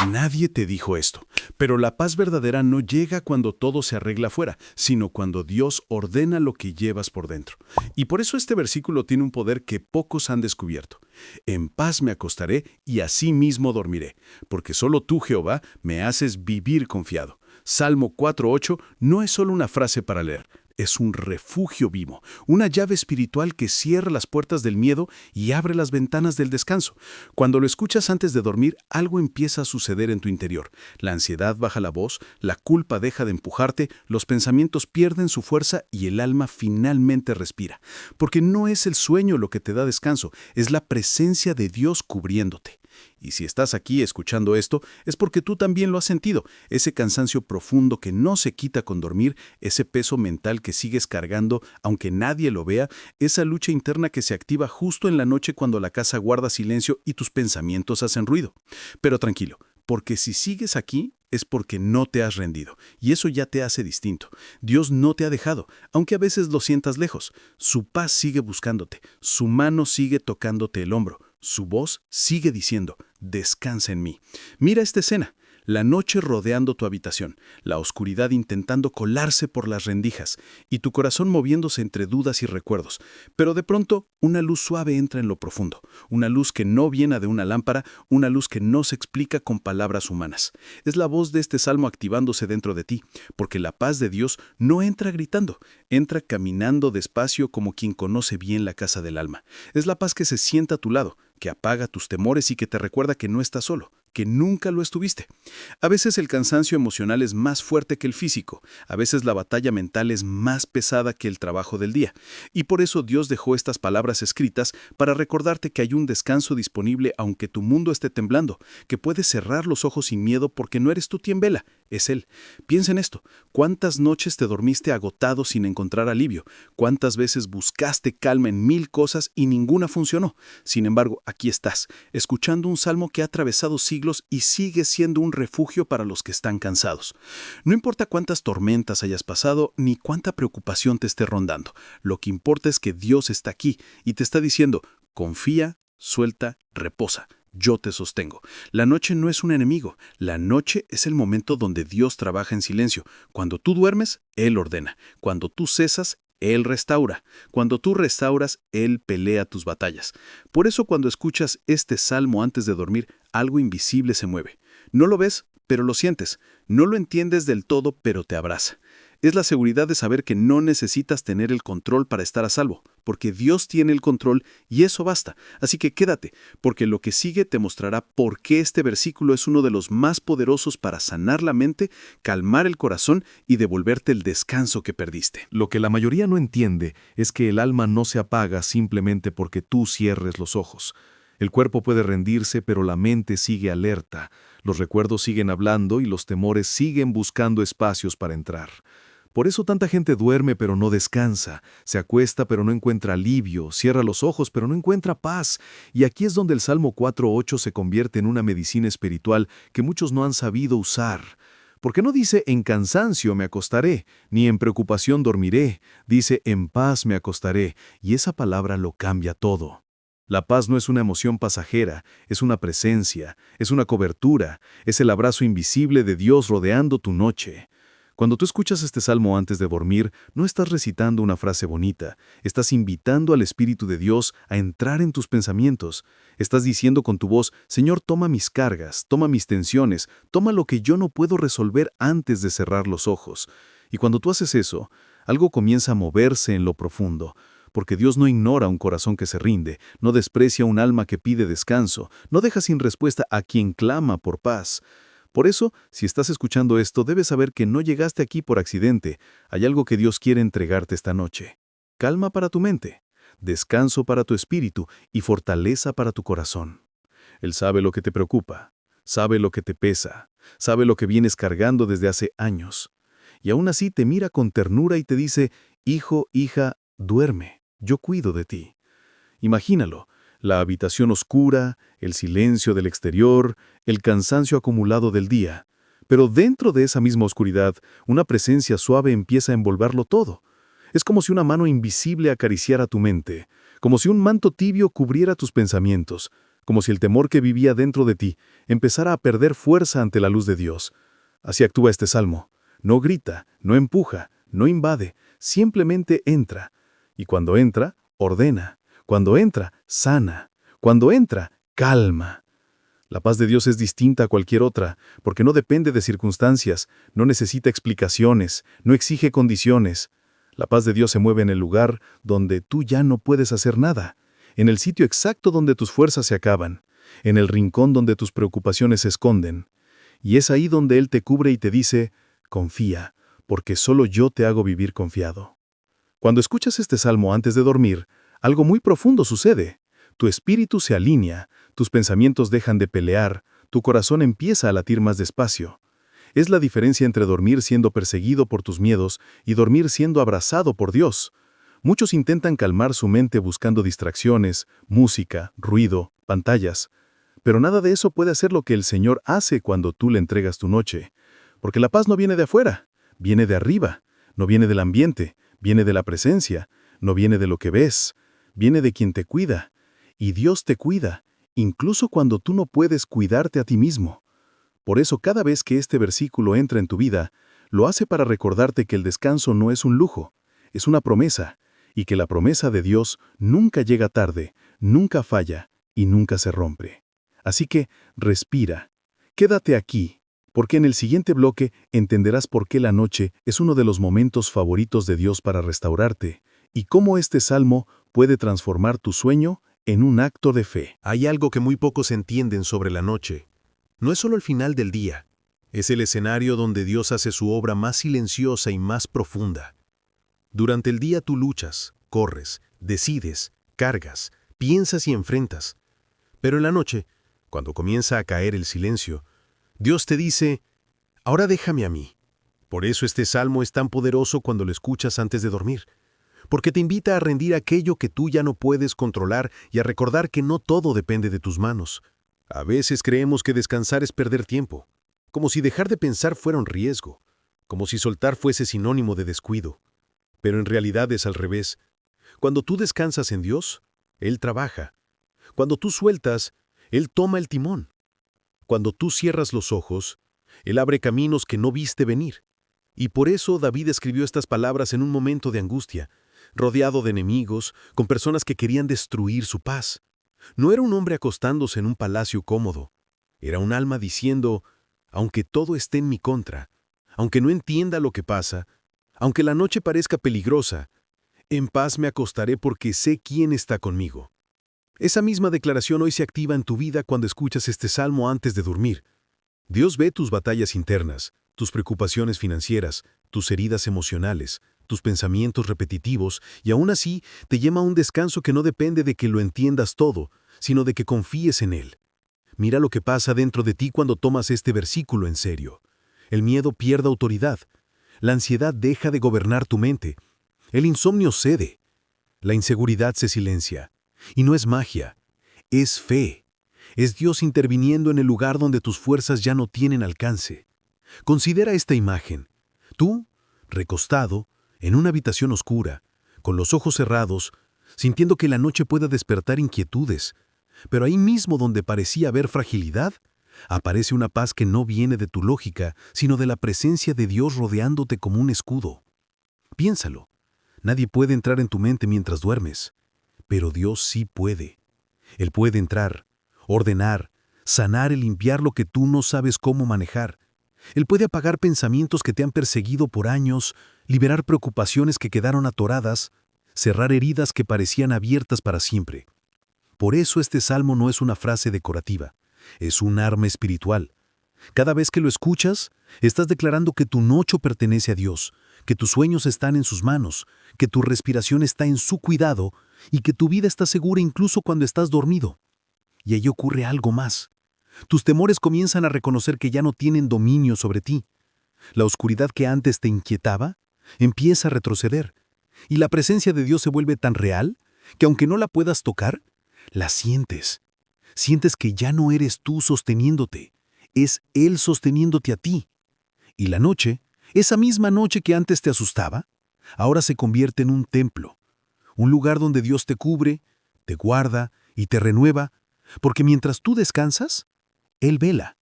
Nadie te dijo esto, pero la paz verdadera no llega cuando todo se arregla afuera, sino cuando Dios ordena lo que llevas por dentro. Y por eso este versículo tiene un poder que pocos han descubierto. En paz me acostaré y así mismo dormiré, porque solo tú, Jehová, me haces vivir confiado. Salmo 4:8 no es solo una frase para leer. Es un refugio vivo, una llave espiritual que cierra las puertas del miedo y abre las ventanas del descanso. Cuando lo escuchas antes de dormir, algo empieza a suceder en tu interior. La ansiedad baja la voz, la culpa deja de empujarte, los pensamientos pierden su fuerza y el alma finalmente respira. Porque no es el sueño lo que te da descanso, es la presencia de Dios cubriéndote. Y si estás aquí escuchando esto, es porque tú también lo has sentido, ese cansancio profundo que no se quita con dormir, ese peso mental que sigues cargando aunque nadie lo vea, esa lucha interna que se activa justo en la noche cuando la casa guarda silencio y tus pensamientos hacen ruido. Pero tranquilo, porque si sigues aquí, es porque no te has rendido, y eso ya te hace distinto. Dios no te ha dejado, aunque a veces lo sientas lejos. Su paz sigue buscándote, su mano sigue tocándote el hombro, su voz sigue diciendo, descansa en mí. Mira esta escena. La noche rodeando tu habitación, la oscuridad intentando colarse por las rendijas y tu corazón moviéndose entre dudas y recuerdos. Pero de pronto, una luz suave entra en lo profundo, una luz que no viene de una lámpara, una luz que no se explica con palabras humanas. Es la voz de este salmo activándose dentro de ti, porque la paz de Dios no entra gritando, entra caminando despacio como quien conoce bien la casa del alma. Es la paz que se sienta a tu lado, que apaga tus temores y que te recuerda que no estás solo, que nunca lo estuviste. A veces el cansancio emocional es más fuerte que el físico, a veces la batalla mental es más pesada que el trabajo del día, y por eso Dios dejó estas palabras escritas para recordarte que hay un descanso disponible aunque tu mundo esté temblando, que puedes cerrar los ojos sin miedo porque no eres tú quien vela, es Él. Piensa en esto, ¿cuántas noches te dormiste agotado sin encontrar alivio? ¿Cuántas veces buscaste calma en 1000 cosas y ninguna funcionó? Sin embargo, aquí estás, escuchando un salmo que ha atravesado siglos y sigue siendo un refugio para los que están cansados. No importa cuántas tormentas hayas pasado ni cuánta preocupación te esté rondando, lo que importa es que Dios está aquí y te está diciendo, confía, suelta, reposa. Yo te sostengo. La noche no es un enemigo. La noche es el momento donde Dios trabaja en silencio. Cuando tú duermes, Él ordena. Cuando tú cesas, Él restaura. Cuando tú restauras, Él pelea tus batallas. Por eso cuando escuchas este salmo antes de dormir, algo invisible se mueve. No lo ves, pero lo sientes. No lo entiendes del todo, pero te abraza. Es la seguridad de saber que no necesitas tener el control para estar a salvo, porque Dios tiene el control y eso basta. Así que quédate, porque lo que sigue te mostrará por qué este versículo es uno de los más poderosos para sanar la mente, calmar el corazón y devolverte el descanso que perdiste. Lo que la mayoría no entiende es que el alma no se apaga simplemente porque tú cierres los ojos. El cuerpo puede rendirse, pero la mente sigue alerta. Los recuerdos siguen hablando y los temores siguen buscando espacios para entrar. Por eso tanta gente duerme pero no descansa, se acuesta pero no encuentra alivio, cierra los ojos pero no encuentra paz. Y aquí es donde el Salmo 4:8 se convierte en una medicina espiritual que muchos no han sabido usar. Porque no dice en cansancio me acostaré, ni en preocupación dormiré, dice en paz me acostaré, y esa palabra lo cambia todo. La paz no es una emoción pasajera, es una presencia, es una cobertura, es el abrazo invisible de Dios rodeando tu noche. Cuando tú escuchas este salmo antes de dormir, no estás recitando una frase bonita, estás invitando al Espíritu de Dios a entrar en tus pensamientos. Estás diciendo con tu voz, Señor, toma mis cargas, toma mis tensiones, toma lo que yo no puedo resolver antes de cerrar los ojos. Y cuando tú haces eso, algo comienza a moverse en lo profundo. Porque Dios no ignora un corazón que se rinde, no desprecia un alma que pide descanso, no deja sin respuesta a quien clama por paz. Por eso, si estás escuchando esto, debes saber que no llegaste aquí por accidente. Hay algo que Dios quiere entregarte esta noche. Calma para tu mente, descanso para tu espíritu y fortaleza para tu corazón. Él sabe lo que te preocupa, sabe lo que te pesa, sabe lo que vienes cargando desde hace años. Y aún así te mira con ternura y te dice, hijo, hija, duerme, yo cuido de ti. Imagínalo. La habitación oscura, el silencio del exterior, el cansancio acumulado del día. Pero dentro de esa misma oscuridad, una presencia suave empieza a envolverlo todo. Es como si una mano invisible acariciara tu mente, como si un manto tibio cubriera tus pensamientos, como si el temor que vivía dentro de ti empezara a perder fuerza ante la luz de Dios. Así actúa este salmo. No grita, no empuja, no invade, simplemente entra. Y cuando entra, ordena. Cuando entra, sana. Cuando entra, calma. La paz de Dios es distinta a cualquier otra, porque no depende de circunstancias, no necesita explicaciones, no exige condiciones. La paz de Dios se mueve en el lugar donde tú ya no puedes hacer nada, en el sitio exacto donde tus fuerzas se acaban, en el rincón donde tus preocupaciones se esconden. Y es ahí donde Él te cubre y te dice, confía, porque solo yo te hago vivir confiado. Cuando escuchas este salmo antes de dormir, algo muy profundo sucede. Tu espíritu se alinea, tus pensamientos dejan de pelear, tu corazón empieza a latir más despacio. Es la diferencia entre dormir siendo perseguido por tus miedos y dormir siendo abrazado por Dios. Muchos intentan calmar su mente buscando distracciones, música, ruido, pantallas. Pero nada de eso puede hacer lo que el Señor hace cuando tú le entregas tu noche. Porque la paz no viene de afuera, viene de arriba, no viene del ambiente, viene de la presencia, no viene de lo que ves, viene de quien te cuida. Y Dios te cuida, incluso cuando tú no puedes cuidarte a ti mismo. Por eso cada vez que este versículo entra en tu vida, lo hace para recordarte que el descanso no es un lujo, es una promesa, y que la promesa de Dios nunca llega tarde, nunca falla y nunca se rompe. Así que respira, quédate aquí, porque en el siguiente bloque entenderás por qué la noche es uno de los momentos favoritos de Dios para restaurarte, y cómo este salmo puede transformar tu sueño en un acto de fe. Hay algo que muy pocos entienden sobre la noche. No es solo el final del día, es el escenario donde Dios hace su obra más silenciosa y más profunda. Durante el día tú luchas, corres, decides, cargas, piensas y enfrentas. Pero en la noche, cuando comienza a caer el silencio, Dios te dice, ahora déjame a mí. Por eso este salmo es tan poderoso cuando lo escuchas antes de dormir. Porque te invita a rendir aquello que tú ya no puedes controlar y a recordar que no todo depende de tus manos. A veces creemos que descansar es perder tiempo, como si dejar de pensar fuera un riesgo, como si soltar fuese sinónimo de descuido. Pero en realidad es al revés. Cuando tú descansas en Dios, Él trabaja. Cuando tú sueltas, Él toma el timón. Cuando tú cierras los ojos, Él abre caminos que no viste venir. Y por eso David escribió estas palabras en un momento de angustia, rodeado de enemigos, con personas que querían destruir su paz. No era un hombre acostándose en un palacio cómodo. Era un alma diciendo, aunque todo esté en mi contra, aunque no entienda lo que pasa, aunque la noche parezca peligrosa, en paz me acostaré porque sé quién está conmigo. Esa misma declaración hoy se activa en tu vida cuando escuchas este salmo antes de dormir. Dios ve tus batallas internas, tus preocupaciones financieras, tus heridas emocionales, tus pensamientos repetitivos, y aún así te llama a un descanso que no depende de que lo entiendas todo, sino de que confíes en Él. Mira lo que pasa dentro de ti cuando tomas este versículo en serio. El miedo pierde autoridad. La ansiedad deja de gobernar tu mente. El insomnio cede. La inseguridad se silencia. Y no es magia, es fe. Es Dios interviniendo en el lugar donde tus fuerzas ya no tienen alcance. Considera esta imagen. Tú, recostado, en una habitación oscura, con los ojos cerrados, sintiendo que la noche pueda despertar inquietudes. Pero ahí mismo donde parecía haber fragilidad, aparece una paz que no viene de tu lógica, sino de la presencia de Dios rodeándote como un escudo. Piénsalo. Nadie puede entrar en tu mente mientras duermes, pero Dios sí puede. Él puede entrar, ordenar, sanar y limpiar lo que tú no sabes cómo manejar. Él puede apagar pensamientos que te han perseguido por años, liberar preocupaciones que quedaron atoradas, cerrar heridas que parecían abiertas para siempre. Por eso este salmo no es una frase decorativa, es un arma espiritual. Cada vez que lo escuchas, estás declarando que tu noche pertenece a Dios, que tus sueños están en sus manos, que tu respiración está en su cuidado y que tu vida está segura incluso cuando estás dormido. Y ahí ocurre algo más. Tus temores comienzan a reconocer que ya no tienen dominio sobre ti. La oscuridad que antes te inquietaba empieza a retroceder. Y la presencia de Dios se vuelve tan real que aunque no la puedas tocar, la sientes. Sientes que ya no eres tú sosteniéndote, es Él sosteniéndote a ti. Y la noche, esa misma noche que antes te asustaba, ahora se convierte en un templo, un lugar donde Dios te cubre, te guarda y te renueva, Porque mientras tú descansas, Él vela.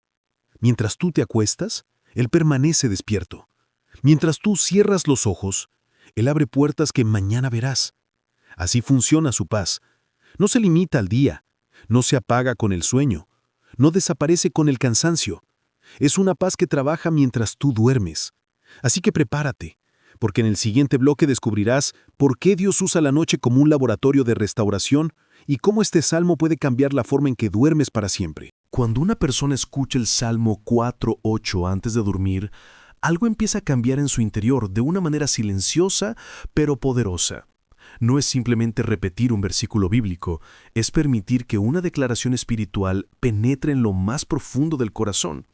Mientras tú te acuestas, Él permanece despierto. Mientras tú cierras los ojos, Él abre puertas que mañana verás. Así funciona su paz. No se limita al día, no se apaga con el sueño, no desaparece con el cansancio. Es una paz que trabaja mientras tú duermes. Así que prepárate, porque en el siguiente bloque descubrirás por qué Dios usa la noche como un laboratorio de restauración y cómo este salmo puede cambiar la forma en que duermes para siempre. Cuando una persona escucha el Salmo 4:8 antes de dormir, algo empieza a cambiar en su interior de una manera silenciosa pero poderosa. No es simplemente repetir un versículo bíblico, es permitir que una declaración espiritual penetre en lo más profundo del corazón.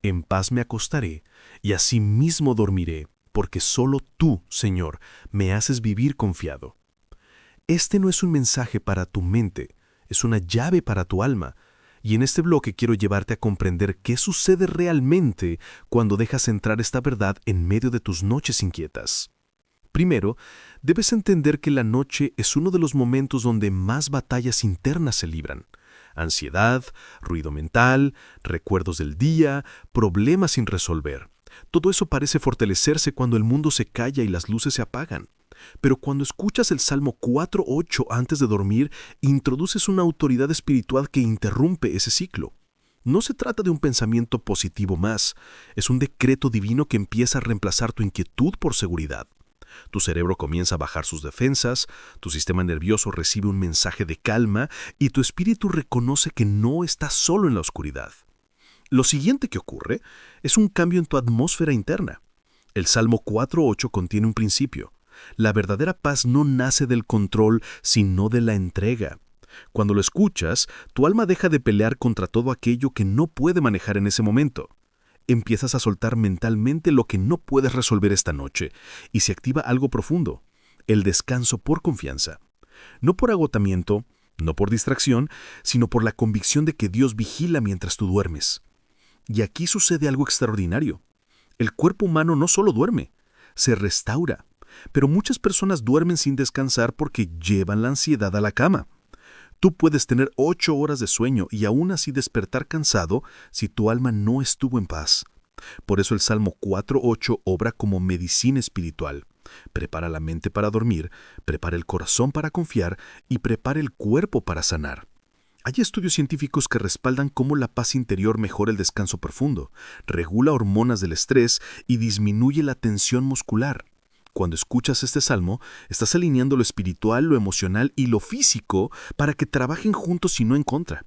En paz me acostaré y asimismo dormiré, porque solo tú, Señor, me haces vivir confiado. Este no es un mensaje para tu mente, es una llave para tu alma. Y en este bloque quiero llevarte a comprender qué sucede realmente cuando dejas entrar esta verdad en medio de tus noches inquietas. Primero, debes entender que la noche es uno de los momentos donde más batallas internas se libran. Ansiedad, ruido mental, recuerdos del día, problemas sin resolver. Todo eso parece fortalecerse cuando el mundo se calla y las luces se apagan. Pero cuando escuchas el Salmo 4:8 antes de dormir, introduces una autoridad espiritual que interrumpe ese ciclo. No se trata de un pensamiento positivo más, es un decreto divino que empieza a reemplazar tu inquietud por seguridad. Tu cerebro comienza a bajar sus defensas, tu sistema nervioso recibe un mensaje de calma y tu espíritu reconoce que no estás solo en la oscuridad. Lo siguiente que ocurre es un cambio en tu atmósfera interna. El Salmo 4:8 contiene un principio. La verdadera paz no nace del control, sino de la entrega. Cuando lo escuchas, tu alma deja de pelear contra todo aquello que no puede manejar en ese momento. Empiezas a soltar mentalmente lo que no puedes resolver esta noche, y se activa algo profundo, el descanso por confianza. No por agotamiento, no por distracción, sino por la convicción de que Dios vigila mientras tú duermes. Y aquí sucede algo extraordinario. El cuerpo humano no solo duerme, se restaura. Pero muchas personas duermen sin descansar porque llevan la ansiedad a la cama. Tú puedes tener 8 horas de sueño y aún así despertar cansado si tu alma no estuvo en paz. Por eso el Salmo 4:8 obra como medicina espiritual. Prepara la mente para dormir, prepara el corazón para confiar y prepara el cuerpo para sanar. Hay estudios científicos que respaldan cómo la paz interior mejora el descanso profundo, regula hormonas del estrés y disminuye la tensión muscular. Cuando escuchas este salmo, estás alineando lo espiritual, lo emocional y lo físico para que trabajen juntos y no en contra.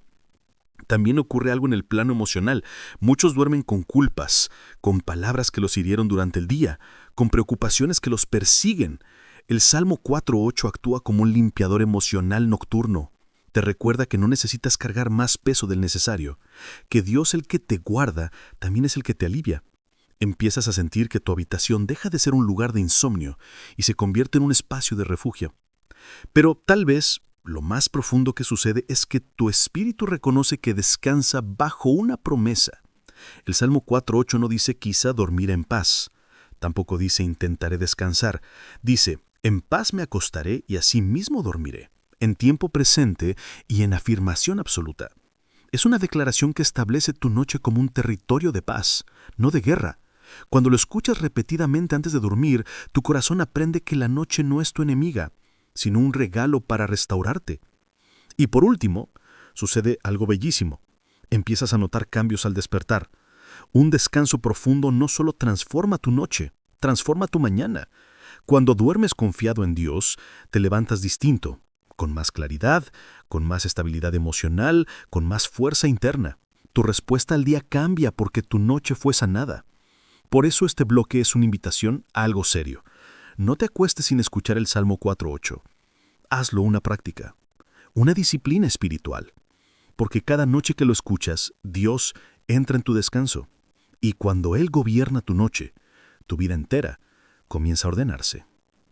También ocurre algo en el plano emocional. Muchos duermen con culpas, con palabras que los hirieron durante el día, con preocupaciones que los persiguen. El Salmo 4:8 actúa como un limpiador emocional nocturno. Te recuerda que no necesitas cargar más peso del necesario, que Dios, el que te guarda, también es el que te alivia. Empiezas a sentir que tu habitación deja de ser un lugar de insomnio y se convierte en un espacio de refugio. Pero tal vez lo más profundo que sucede es que tu espíritu reconoce que descansa bajo una promesa. El Salmo 4:8 no dice quizá dormiré en paz. Tampoco dice intentaré descansar. Dice, en paz me acostaré y asimismo dormiré, en tiempo presente y en afirmación absoluta. Es una declaración que establece tu noche como un territorio de paz, no de guerra. Cuando lo escuchas repetidamente antes de dormir, tu corazón aprende que la noche no es tu enemiga, sino un regalo para restaurarte. Y por último, sucede algo bellísimo. Empiezas a notar cambios al despertar. Un descanso profundo no solo transforma tu noche, transforma tu mañana. Cuando duermes confiado en Dios, te levantas distinto, con más claridad, con más estabilidad emocional, con más fuerza interna. Tu respuesta al día cambia porque tu noche fue sanada. Por eso este bloque es una invitación a algo serio. No te acuestes sin escuchar el Salmo 4:8. Hazlo una práctica, una disciplina espiritual. Porque cada noche que lo escuchas, Dios entra en tu descanso. Y cuando Él gobierna tu noche, tu vida entera comienza a ordenarse.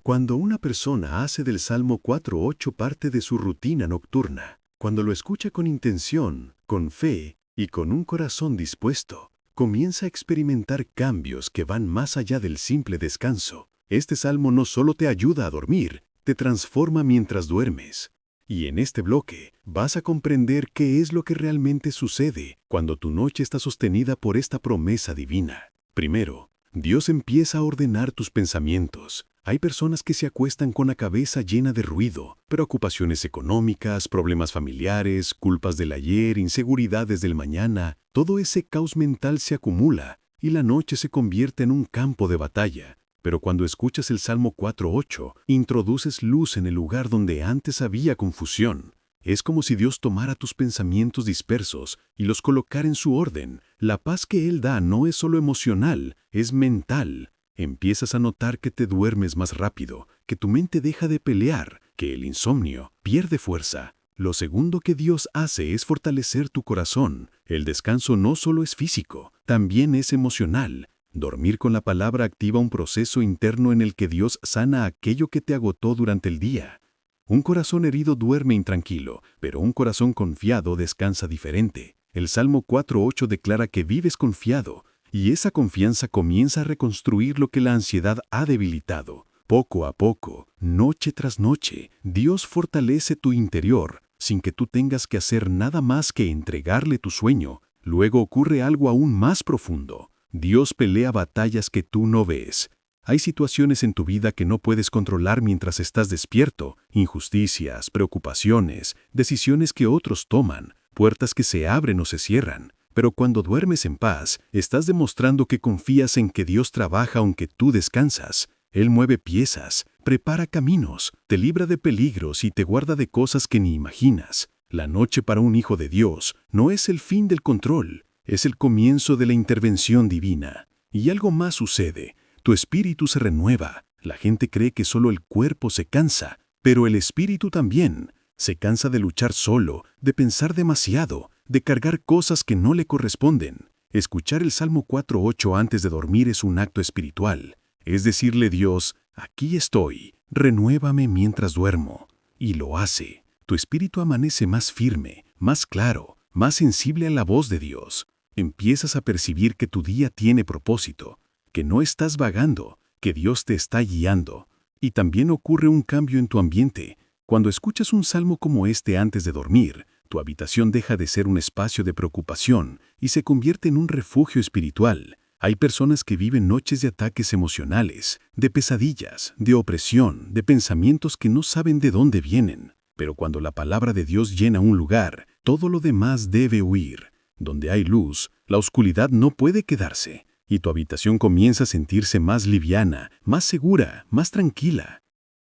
Cuando una persona hace del Salmo 4:8 parte de su rutina nocturna, cuando lo escucha con intención, con fe y con un corazón dispuesto, comienza a experimentar cambios que van más allá del simple descanso. Este salmo no solo te ayuda a dormir, te transforma mientras duermes. Y en este bloque vas a comprender qué es lo que realmente sucede cuando tu noche está sostenida por esta promesa divina. Primero, Dios empieza a ordenar tus pensamientos. Hay personas que se acuestan con la cabeza llena de ruido, preocupaciones económicas, problemas familiares, culpas del ayer, inseguridades del mañana. Todo ese caos mental se acumula y la noche se convierte en un campo de batalla. Pero cuando escuchas el Salmo 4:8, introduces luz en el lugar donde antes había confusión. Es como si Dios tomara tus pensamientos dispersos y los colocara en su orden. La paz que Él da no es solo emocional, es mental. Empiezas a notar que te duermes más rápido, que tu mente deja de pelear, que el insomnio pierde fuerza. Lo segundo que Dios hace es fortalecer tu corazón. El descanso no solo es físico, también es emocional. Dormir con la palabra activa un proceso interno en el que Dios sana aquello que te agotó durante el día. Un corazón herido duerme intranquilo, pero un corazón confiado descansa diferente. El Salmo 4:8 declara que vives confiado, y esa confianza comienza a reconstruir lo que la ansiedad ha debilitado. Poco a poco, noche tras noche, Dios fortalece tu interior, sin que tú tengas que hacer nada más que entregarle tu sueño. Luego ocurre algo aún más profundo. Dios pelea batallas que tú no ves. Hay situaciones en tu vida que no puedes controlar mientras estás despierto, injusticias, preocupaciones, decisiones que otros toman, puertas que se abren o se cierran. Pero cuando duermes en paz, estás demostrando que confías en que Dios trabaja aunque tú descansas. Él mueve piezas, prepara caminos, te libra de peligros y te guarda de cosas que ni imaginas. La noche para un hijo de Dios no es el fin del control, es el comienzo de la intervención divina. Y algo más sucede. Tu espíritu se renueva. La gente cree que solo el cuerpo se cansa, pero el espíritu también. Se cansa de luchar solo, de pensar demasiado, de cargar cosas que no le corresponden. Escuchar el Salmo 4:8 antes de dormir es un acto espiritual. Es decirle a Dios, aquí estoy, renuévame mientras duermo. Y lo hace. Tu espíritu amanece más firme, más claro, más sensible a la voz de Dios. Empiezas a percibir que tu día tiene propósito, que no estás vagando, que Dios te está guiando. Y también ocurre un cambio en tu ambiente. Cuando escuchas un salmo como este antes de dormir, tu habitación deja de ser un espacio de preocupación y se convierte en un refugio espiritual. Hay personas que viven noches de ataques emocionales, de pesadillas, de opresión, de pensamientos que no saben de dónde vienen. Pero cuando la palabra de Dios llena un lugar, todo lo demás debe huir. Donde hay luz, la oscuridad no puede quedarse. Y tu habitación comienza a sentirse más liviana, más segura, más tranquila.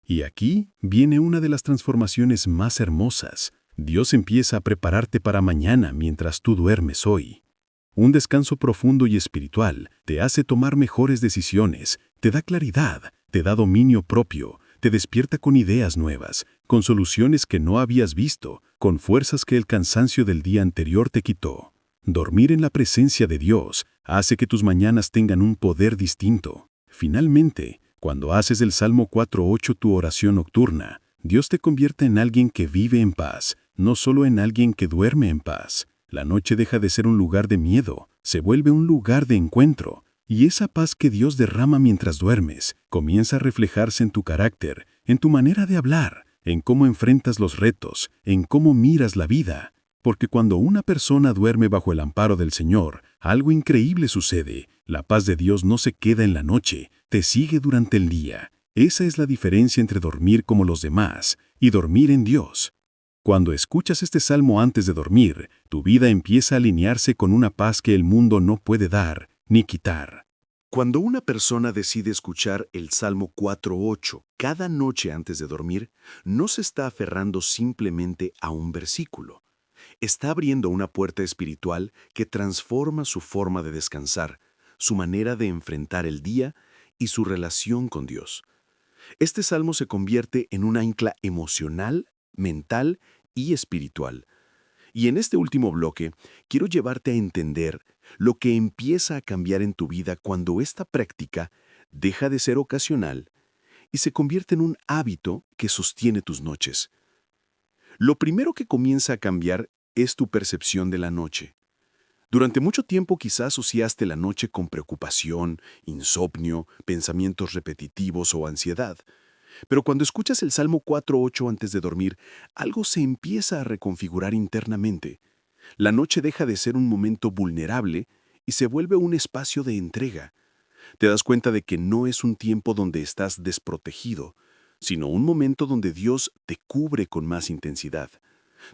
Y aquí viene una de las transformaciones más hermosas. Dios empieza a prepararte para mañana mientras tú duermes hoy. Un descanso profundo y espiritual te hace tomar mejores decisiones, te da claridad, te da dominio propio, te despierta con ideas nuevas, con soluciones que no habías visto, con fuerzas que el cansancio del día anterior te quitó. Dormir en la presencia de Dios hace que tus mañanas tengan un poder distinto. Finalmente, cuando haces del Salmo 4:8 tu oración nocturna, Dios te convierte en alguien que vive en paz, no solo en alguien que duerme en paz. La noche deja de ser un lugar de miedo, se vuelve un lugar de encuentro. Y esa paz que Dios derrama mientras duermes comienza a reflejarse en tu carácter, en tu manera de hablar, en cómo enfrentas los retos, en cómo miras la vida. Porque cuando una persona duerme bajo el amparo del Señor, algo increíble sucede. La paz de Dios no se queda en la noche, te sigue durante el día. Esa es la diferencia entre dormir como los demás y dormir en Dios. Cuando escuchas este salmo antes de dormir, tu vida empieza a alinearse con una paz que el mundo no puede dar ni quitar. Cuando una persona decide escuchar el Salmo 4:8 cada noche antes de dormir, no se está aferrando simplemente a un versículo. Está abriendo una puerta espiritual que transforma su forma de descansar, su manera de enfrentar el día y su relación con Dios. Este salmo se convierte en un ancla emocional, mental y espiritual. Y en este último bloque, quiero llevarte a entender lo que empieza a cambiar en tu vida cuando esta práctica deja de ser ocasional y se convierte en un hábito que sostiene tus noches. Lo primero que comienza a cambiar es tu percepción de la noche. Durante mucho tiempo quizás asociaste la noche con preocupación, insomnio, pensamientos repetitivos o ansiedad. Pero cuando escuchas el Salmo 4:8 antes de dormir, algo se empieza a reconfigurar internamente. La noche deja de ser un momento vulnerable y se vuelve un espacio de entrega. Te das cuenta de que no es un tiempo donde estás desprotegido, sino un momento donde Dios te cubre con más intensidad.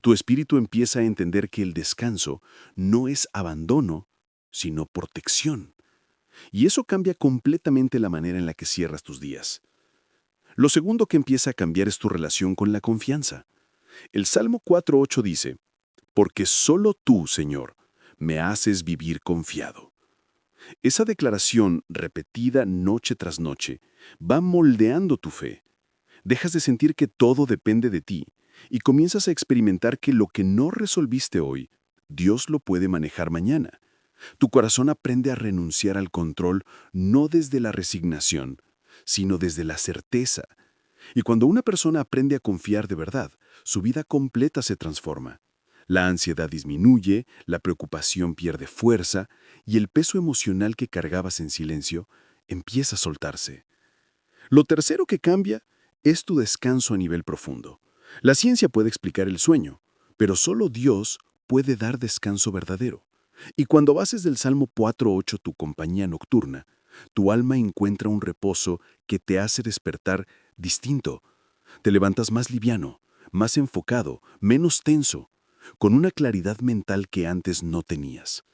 Tu espíritu empieza a entender que el descanso no es abandono, sino protección. Y eso cambia completamente la manera en la que cierras tus días. Lo segundo que empieza a cambiar es tu relación con la confianza. El Salmo 4:8 dice, «Porque solo tú, Señor, me haces vivir confiado». Esa declaración, repetida noche tras noche, va moldeando tu fe. Dejas de sentir que todo depende de ti y comienzas a experimentar que lo que no resolviste hoy, Dios lo puede manejar mañana. Tu corazón aprende a renunciar al control no desde la resignación, sino desde la certeza. Y cuando una persona aprende a confiar de verdad, su vida completa se transforma. La ansiedad disminuye, la preocupación pierde fuerza y el peso emocional que cargabas en silencio empieza a soltarse. Lo tercero que cambia es tu descanso a nivel profundo. La ciencia puede explicar el sueño, pero solo Dios puede dar descanso verdadero. Y cuando haces del Salmo 4:8 tu compañía nocturna, tu alma encuentra un reposo que te hace despertar distinto. Te levantas más liviano, más enfocado, menos tenso, con una claridad mental que antes no tenías.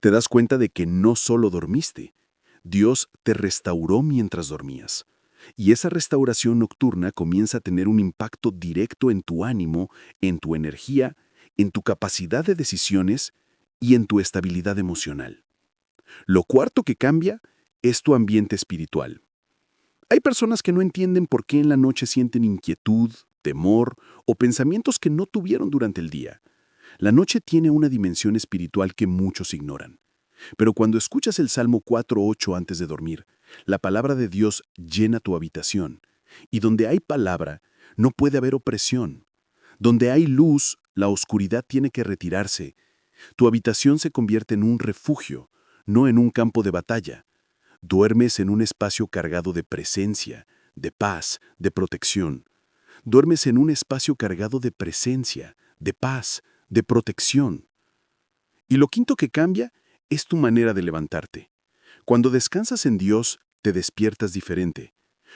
Te das cuenta de que no solo dormiste, Dios te restauró mientras dormías. Y esa restauración nocturna comienza a tener un impacto directo en tu ánimo, en tu energía, en tu capacidad de decisiones y en tu estabilidad emocional. Lo cuarto que cambia es tu ambiente espiritual. Hay personas que no entienden por qué en la noche sienten inquietud, temor o pensamientos que no tuvieron durante el día. La noche tiene una dimensión espiritual que muchos ignoran. Pero cuando escuchas el Salmo 4:8 antes de dormir, la palabra de Dios llena tu habitación. Y donde hay palabra, no puede haber opresión. Donde hay luz, la oscuridad tiene que retirarse. Tu habitación se convierte en un refugio, no en un campo de batalla. Duermes en un espacio cargado de presencia, de paz, de protección. Duermes en un espacio cargado de presencia, de paz, de protección. Y lo quinto que cambia es tu manera de levantarte. Cuando descansas en Dios, te despiertas diferente.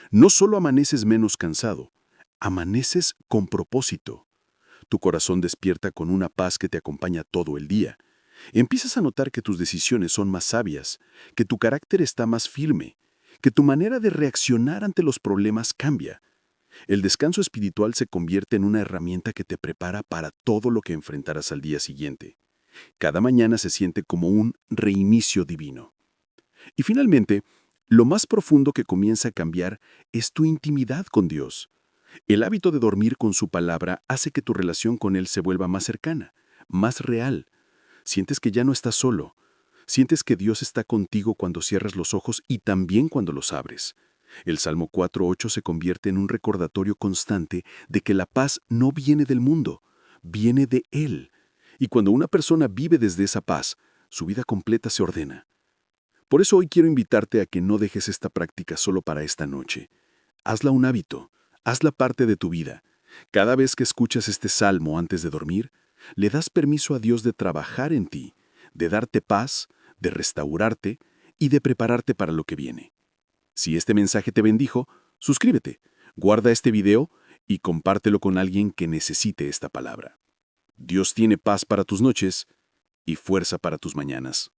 No solo amaneces menos cansado, amaneces con propósito. Tu corazón despierta con una paz que te acompaña todo el día. Empiezas a notar que tus decisiones son más sabias, que tu carácter está más firme, que tu manera de reaccionar ante los problemas cambia. El descanso espiritual se convierte en una herramienta que te prepara para todo lo que enfrentarás al día siguiente. Cada mañana se siente como un reinicio divino. Y finalmente, lo más profundo que comienza a cambiar es tu intimidad con Dios. El hábito de dormir con su palabra hace que tu relación con Él se vuelva más cercana, más real. Sientes que ya no estás solo. Sientes que Dios está contigo cuando cierras los ojos y también cuando los abres. El Salmo 4:8 se convierte en un recordatorio constante de que la paz no viene del mundo, viene de Él. Y cuando una persona vive desde esa paz, su vida completa se ordena. Por eso hoy quiero invitarte a que no dejes esta práctica solo para esta noche. Hazla un hábito, hazla parte de tu vida. Cada vez que escuchas este salmo antes de dormir, le das permiso a Dios de trabajar en ti, de darte paz, de restaurarte y de prepararte para lo que viene. Si este mensaje te bendijo, suscríbete, guarda este video y compártelo con alguien que necesite esta palabra. Dios tiene paz para tus noches y fuerza para tus mañanas.